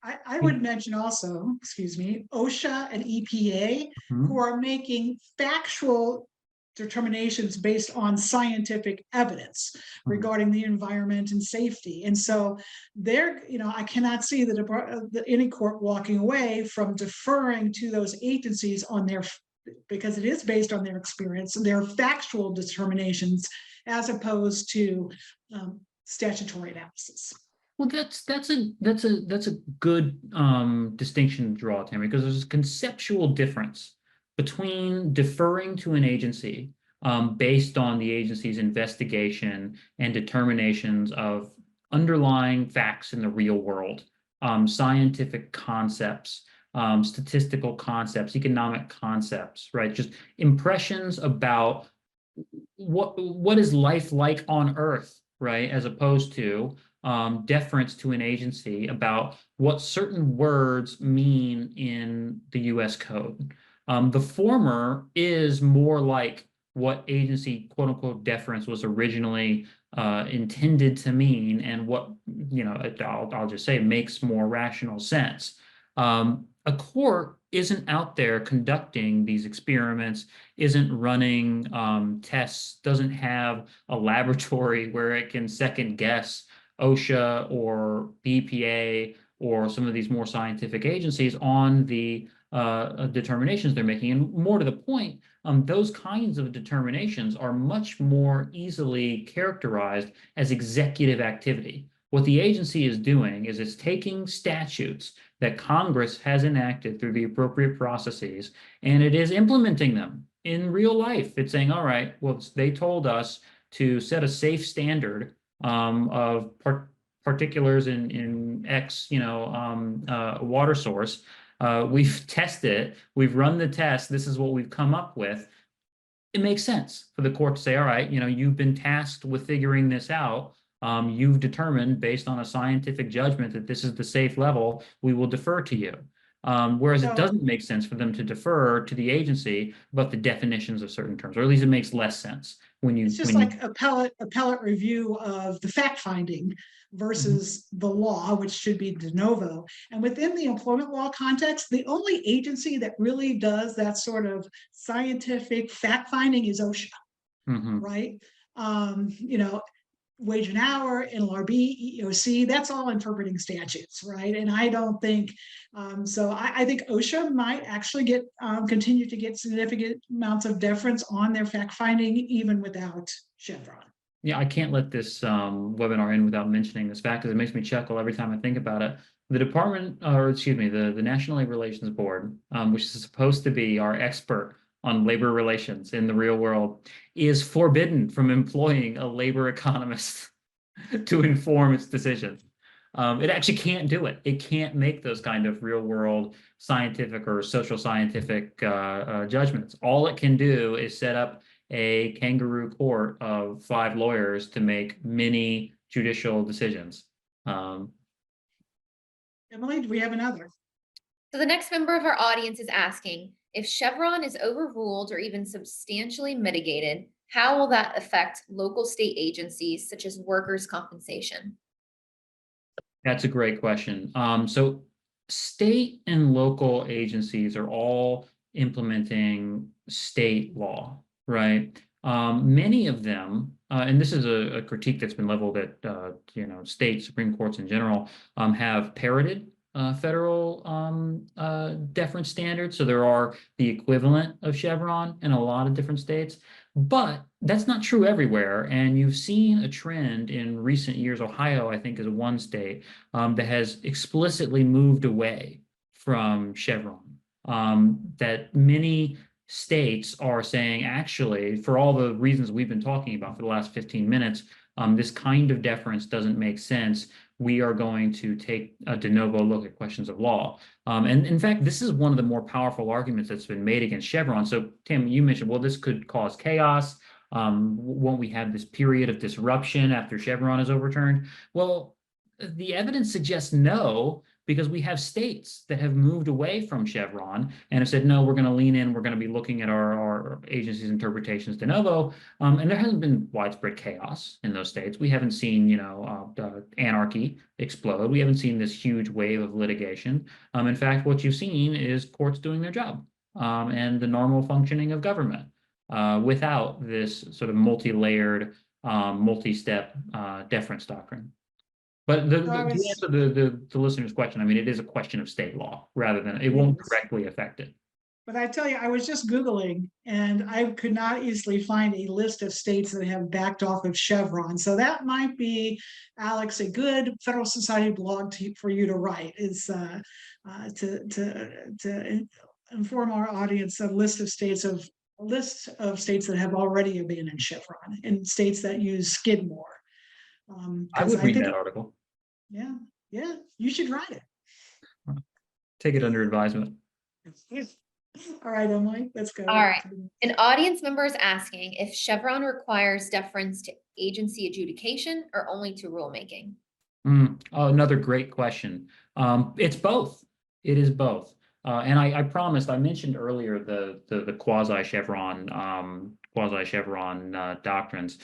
I would mention also, excuse me, OSHA and EPA, who are making factual determinations based on scientific evidence regarding the environment and safety. And so there, I cannot see any court walking away from deferring to those agencies on their, because it is based on their experience and their factual determinations as opposed to statutory analysis. Well, that's a good distinction to draw, Tammy, because there's a conceptual difference between deferring to an agency based on the agency's investigation and determinations of underlying facts in the real world, scientific concepts, statistical concepts, economic concepts, right? Just impressions about what is life like on Earth, right? As opposed to deference to an agency about what certain words mean in the U.S. Code. The former is more like what agency quote unquote deference was originally intended to mean, and what, I'll just say makes more rational sense. A court isn't out there conducting these experiments, isn't running tests, doesn't have a laboratory where it can second guess OSHA or the EPA or some of these more scientific agencies on the determinations they're making. And more to the point, those kinds of determinations are much more easily characterized as executive activity. What the agency is doing is it's taking statutes that Congress has enacted through the appropriate processes, and it is implementing them in real life. It's saying, all right, well, they told us to set a safe standard of particulars in X, water source. We've tested it. We've run the test. This is what we've come up with. It makes sense for the court to say, all right, you've been tasked with figuring this out. You've determined based on a scientific judgment that this is the safe level. We will defer to you. Whereas it doesn't make sense for them to defer to the agency about the definitions of certain terms, or at least it makes less sense when you. It's just like appellate review of the fact finding versus the law, which should be de novo. And within the employment law context, the only agency that really does that sort of scientific fact finding is OSHA, right? Wage and Hour, NLRB, EEOC, that's all interpreting statutes, right? And I don't think, I think OSHA might actually continue to get significant amounts of deference on their fact finding, even without Chevron. Yeah, I can't let this webinar end without mentioning this fact, because it makes me chuckle every time I think about it. The the National Labor Relations Board, which is supposed to be our expert on labor relations in the real world, is forbidden from employing a labor economist to inform its decisions. It actually can't do it. It can't make those kind of real world scientific or social scientific judgments. All it can do is set up a kangaroo court of 5 lawyers to make many judicial decisions. Emily, do we have another? So the next member of our audience is asking, if Chevron is overruled or even substantially mitigated, how will that affect local state agencies such as workers' compensation? That's a great question. So state and local agencies are all implementing state law, right? Many of them, and this is a critique that's been leveled at state Supreme Courts in general, have parroted federal deference standards. So there are the equivalent of Chevron in a lot of different states. But that's not true everywhere. And you've seen a trend in recent years. Ohio, I think, is one state that has explicitly moved away from Chevron. That many states are saying, actually, for all the reasons we've been talking about for the last 15 minutes, this kind of deference doesn't make sense. We are going to take a de novo look at questions of law. And in fact, this is one of the more powerful arguments that's been made against Chevron. So, Tim, you mentioned, well, this could cause chaos. Won't we have this period of disruption after Chevron is overturned? Well, the evidence suggests no, because we have states that have moved away from Chevron and have said, no, we're going to lean in, we're going to be looking at our agency's interpretations de novo. And there hasn't been widespread chaos in those states. We haven't seen, anarchy explode. We haven't seen this huge wave of litigation. In fact, what you've seen is courts doing their job and the normal functioning of government without this sort of multi-layered, multi-step deference doctrine. But the answer to the listener's question, I mean, it is a question of state law rather than it won't directly affect it. But I tell you, I was just Googling and I could not easily find a list of states that have backed off of Chevron. So that might be, Alex, a good Federal Society blog for you to write, is to inform our audience a list of states that have already abandoned Chevron and states that use Skidmore. I would read that article. Yeah, you should write it. Take it under advisement. All right, Emily, let's go. All right. An audience member is asking if Chevron requires deference to agency adjudication or only to rulemaking. Oh, another great question. It's both. It is both. And I promised, I mentioned earlier the quasi-Chevron doctrines.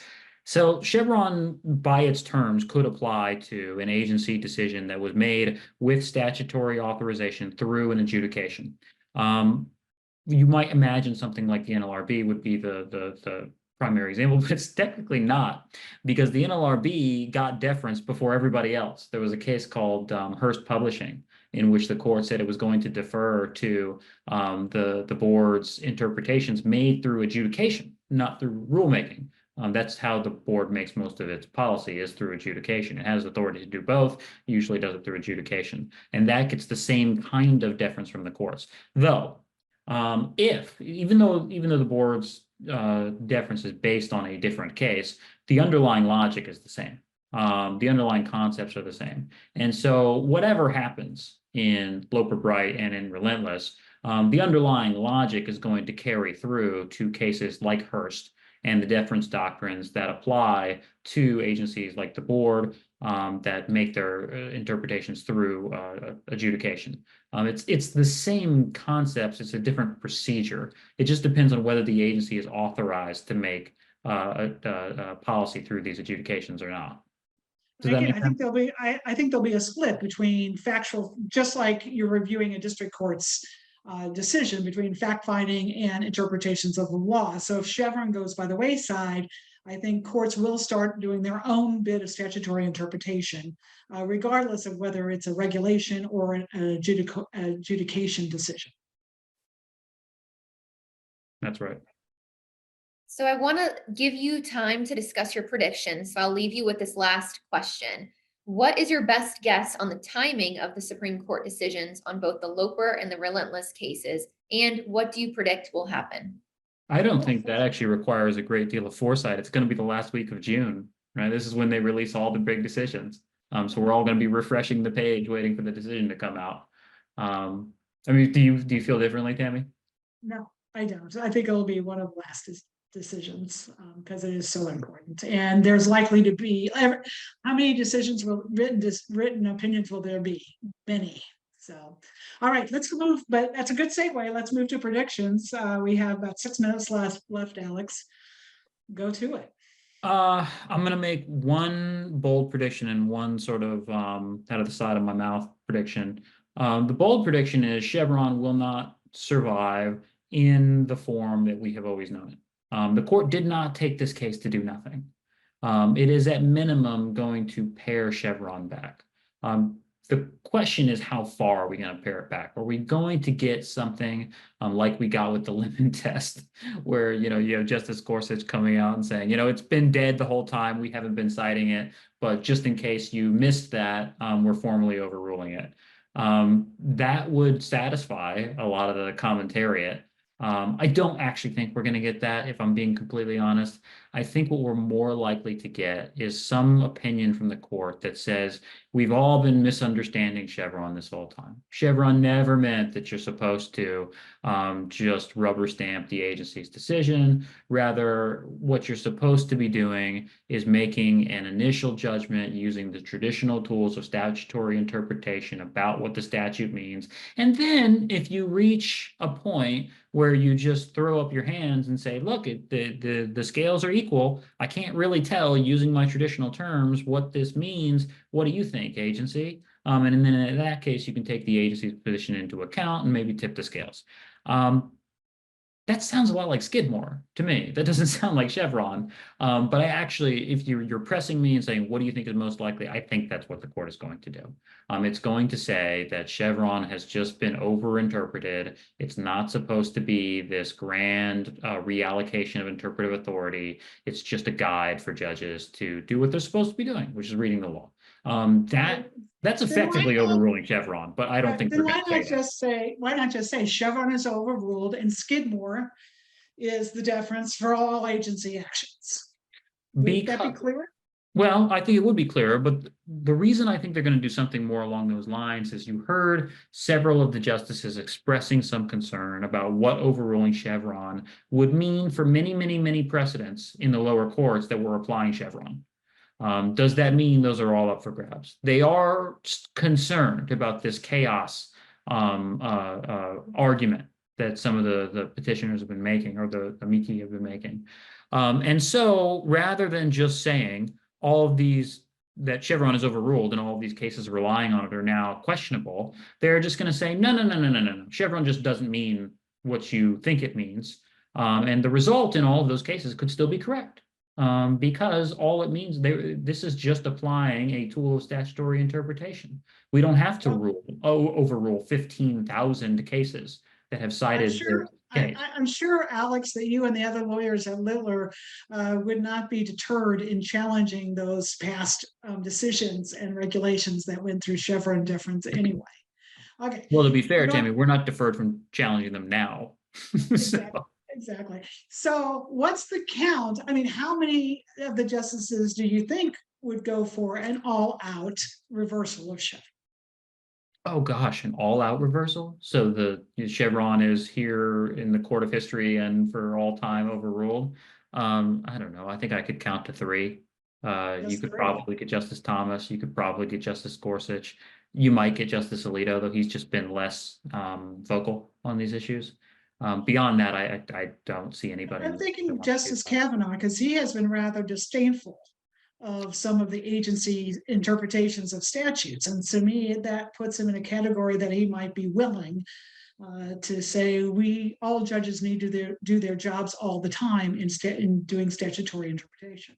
So Chevron, by its terms, could apply to an agency decision that was made with statutory authorization through an adjudication. You might imagine something like the NLRB would be the primary example, but it's technically not, because the NLRB got deference before everybody else. There was a case called Hearst Publishing, in which the court said it was going to defer to the board's interpretations made through adjudication, not through rulemaking. That's how the board makes most of its policy, is through adjudication. It has authority to do both, usually does it through adjudication. And that gets the same kind of deference from the courts. Though, even though the board's deference is based on a different case, the underlying logic is the same. The underlying concepts are the same. And so whatever happens in Loper Bright and in Relentless, the underlying logic is going to carry through to cases like Hearst and the deference doctrines that apply to agencies like the board that make their interpretations through adjudication. It's the same concepts, it's a different procedure. It just depends on whether the agency is authorized to make a policy through these adjudications or not. I think there'll be a split between factual, just like you're reviewing a district court's decision, between fact-finding and interpretations of the law. So if Chevron goes by the wayside, I think courts will start doing their own bit of statutory interpretation, regardless of whether it's a regulation or an adjudication decision. That's right. So I want to give you time to discuss your predictions. So I'll leave you with this last question. What is your best guess on the timing of the Supreme Court decisions on both the Loper and the Relentless cases? And what do you predict will happen? I don't think that actually requires a great deal of foresight. It's going to be the last week of June, right? This is when they release all the big decisions. So we're all going to be refreshing the page, waiting for the decision to come out. I mean, do you feel differently, Tammy? No, I don't. I think it'll be one of the last decisions because it is so important. And there's likely to be, how many decisions will written opinions will there be? Many. So, all right, let's move, but that's a good segue. Let's move to predictions. We have about 6 minutes left, Alex. Go to it. I'm going to make one bold prediction and one sort of out of the side of my mouth prediction. The bold prediction is Chevron will not survive in the form that we have always known it. The court did not take this case to do nothing. It is at minimum going to pare Chevron back. The question is, how far are we going to pare it back? Are we going to get something like we got with the lemon test, where, you have Justice Gorsuch coming out and saying, it's been dead the whole time, we haven't been citing it, but just in case you missed that, we're formally overruling it. That would satisfy a lot of the commentariat. I don't actually think we're going to get that, if I'm being completely honest. I think what we're more likely to get is some opinion from the court that says we've all been misunderstanding Chevron this whole time. Chevron never meant that you're supposed to just rubber stamp the agency's decision. Rather, what you're supposed to be doing is making an initial judgment using the traditional tools of statutory interpretation about what the statute means. And then if you reach a point where you just throw up your hands and say, look, the scales are equal, I can't really tell using my traditional terms what this means. What do you think, agency? And then in that case, you can take the agency's position into account and maybe tip the scales. That sounds a lot like Skidmore to me. That doesn't sound like Chevron. But I actually, if you're pressing me and saying, what do you think is most likely? I think that's what the court is going to do. It's going to say that Chevron has just been overinterpreted. It's not supposed to be this grand reallocation of interpretive authority. It's just a guide for judges to do what they're supposed to be doing, which is reading the law. That's effectively overruling Chevron, but I don't think then we're why going to say why not just say Chevron is overruled and Skidmore is the deference for all agency actions? Would that be clear? Well, I think it would be clearer, but the reason I think they're going to do something more along those lines is you heard several of the justices expressing some concern about what overruling Chevron would mean for many, many, many precedents in the lower courts that were applying Chevron. Does that mean those are all up for grabs? They are concerned about this chaos argument that some of the petitioners have been making, or the amici have been making. And so rather than just saying all of these, that Chevron is overruled and all of these cases relying on it are now questionable, they're just going to say, no. Chevron just doesn't mean what you think it means. And the result in all of those cases could still be correct. Because all it means, this is just applying a tool of statutory interpretation. We don't have to overrule 15,000 cases that have cited the case. I'm sure, Alex, that you and the other lawyers at Littler would not be deterred in challenging those past decisions and regulations that went through Chevron deference anyway. Okay. Well, to be fair, Tammy, we're not deferred from challenging them now. Exactly. So what's the count? I mean, how many of the justices do you think would go for an all-out reversal of Chevron? Oh gosh, an all-out reversal? So the Chevron is here in the court of history and for all time overruled? I don't know. I think I could count to 3. You could probably get Justice Thomas. You could probably get Justice Gorsuch. You might get Justice Alito, though he's just been less vocal on these issues. Beyond that, I don't see anybody. I'm thinking Justice Kavanaugh, because he has been rather disdainful of some of the agency's interpretations of statutes. And to me, that puts him in a category that he might be willing to say, all judges need to do their jobs all the time in doing statutory interpretation.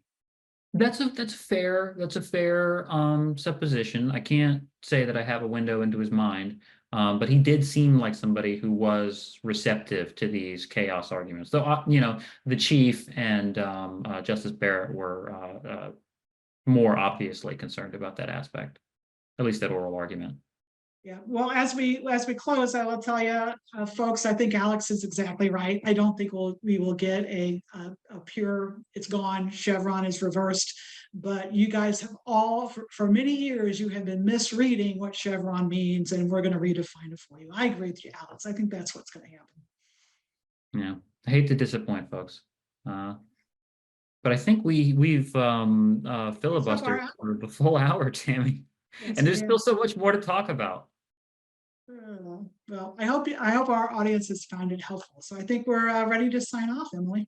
That's fair. That's a fair supposition. I can't say that I have a window into his mind. But he did seem like somebody who was receptive to these chaos arguments. Though, the chief and Justice Barrett were more obviously concerned about that aspect, at least that oral argument. Yeah, well, as we close, I will tell you, folks, I think Alex is exactly right. I don't think we will get a pure, it's gone, Chevron is reversed. But you guys have all, for many years, you have been misreading what Chevron means, and we're going to redefine it for you. I agree with you, Alex. I think that's what's going to happen. Yeah, I hate to disappoint folks. But I think we've filibustered for the full hour, Tammy. Yes, and there's still so much more to talk about. Well, I hope our audience has found it helpful. So I think we're ready to sign off, Emily.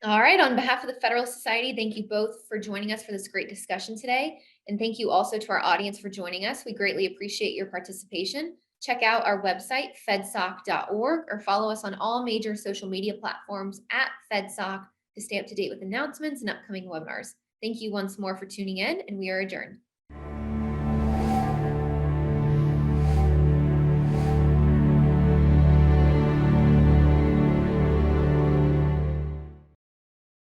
All right. On behalf of the Federalist Society, thank you both for joining us for this great discussion today. And thank you also to our audience for joining us. We greatly appreciate your participation. Check out our website, fedsoc.org, or follow us on all major social media platforms at FedSoc to stay up to date with announcements and upcoming webinars. Thank you once more for tuning in, and we are adjourned.